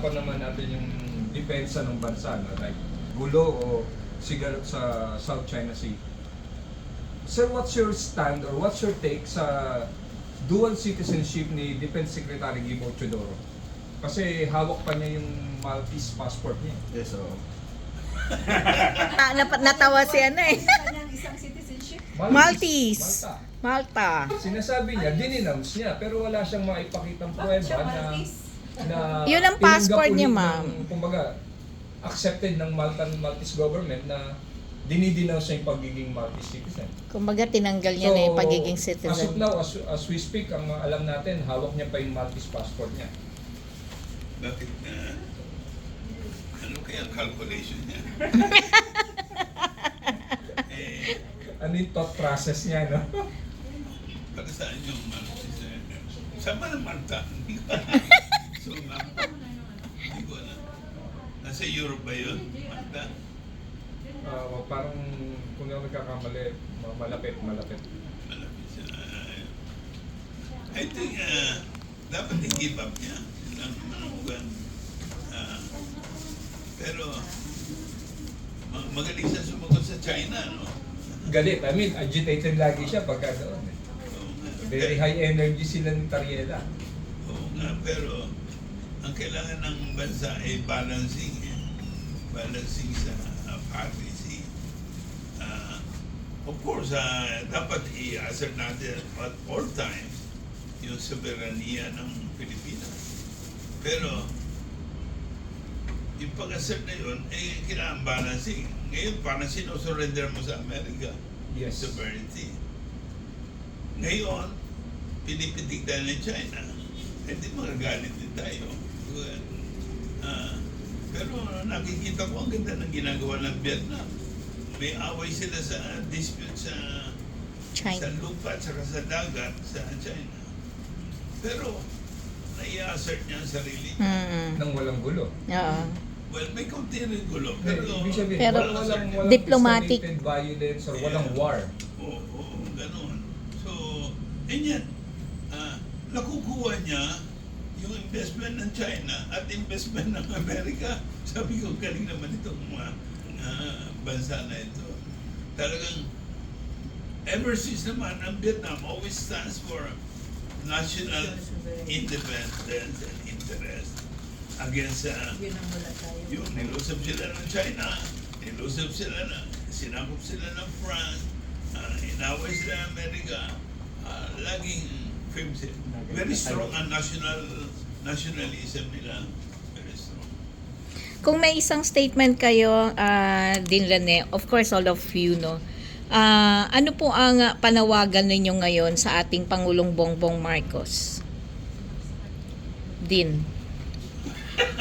pinag-uusapan naman natin yung depensa ng bansa, no? Like gulo o sigalot sa South China Sea. Sir, what's your stand or what's your take sa dual citizenship ni Defense Secretary Guimo Teodoro? Kasi hawak pa niya yung Maltese passport niya. Yes, so Natawa si ano eh. Kanyang isang citizenship. Maltese. Malta. Malta. Sinasabi niya, dinenounce niya, pero wala siyang maipakitang pruweba siya na Maltese? Yun ang passport niya, tinanggap ma'am. ulit ng, kumbaga, accepted ng Maltese government na dinidenounce niya yung pagiging Maltese citizen. Kumbaga tinanggal niya na yung pagiging As of citizen. now, as we speak, ang alam natin, hawak niya pa yung Maltese passport niya. Bakit ano kaya ang calculation niya? Ano yung thought process niya, no? Para saan yung Maltese? Saan ba ng Malta? Hindi ko So, hindi ko alam. Nasa Europe ba yun? Malta? Parang, kung ako nagkakamali, malapit. Malapit siya. I think, dapat i-give up niya. Lang naman pero, magaling siya sumagot sa China, no? Galit. I mean, agitated lagi siya pagka doon. Eh. Oo nga. Very high energy sila ni Tariela. Oo nga, pero ang kailangan ng bansa ay balancing. Balancing sa policy. Of course, dapat i-assert natin at all times yung soberania ng Pilipinas. Pero, yung pag-assert na yun, kailangan balancing. Ngayon, parang sinusurrender mo sa Amerika. Yes. Sovereignty. Ngayon, pinipitig tayo ng China. Hindi magagalit din tayo. Pero nakikita ko ang ganda ng ginagawa ng Vietnam. May away sila sa dispute sa China. lupa at saka sa dagat sa China. Pero nai-assert niya ang sarili niya. Nang walang gulo. Oo. Well, may kaunti rin gulo. Pero, Ibig sabihin, Pero walang diplomatic. escalated violence or walang war. Oo, ganun. So, yan. Nakukuha niya yung investment ng China at investment ng Amerika. Sabi ko, galing naman itong mga bansa na ito. Talagang, ever since naman, ang Vietnam always stands for national independence and interest against Yun ang wala tayo. yung nilusap sila ng China, nilusap sila sinakop sila ng France, inaway sila ng Amerika, laging very strong ang nationalism nila. Very strong. Kung may isang statement kayo, din Rene, of course all of you, no? Ano po ang panawagan ninyo ngayon sa ating Pangulong Bongbong Marcos? Din.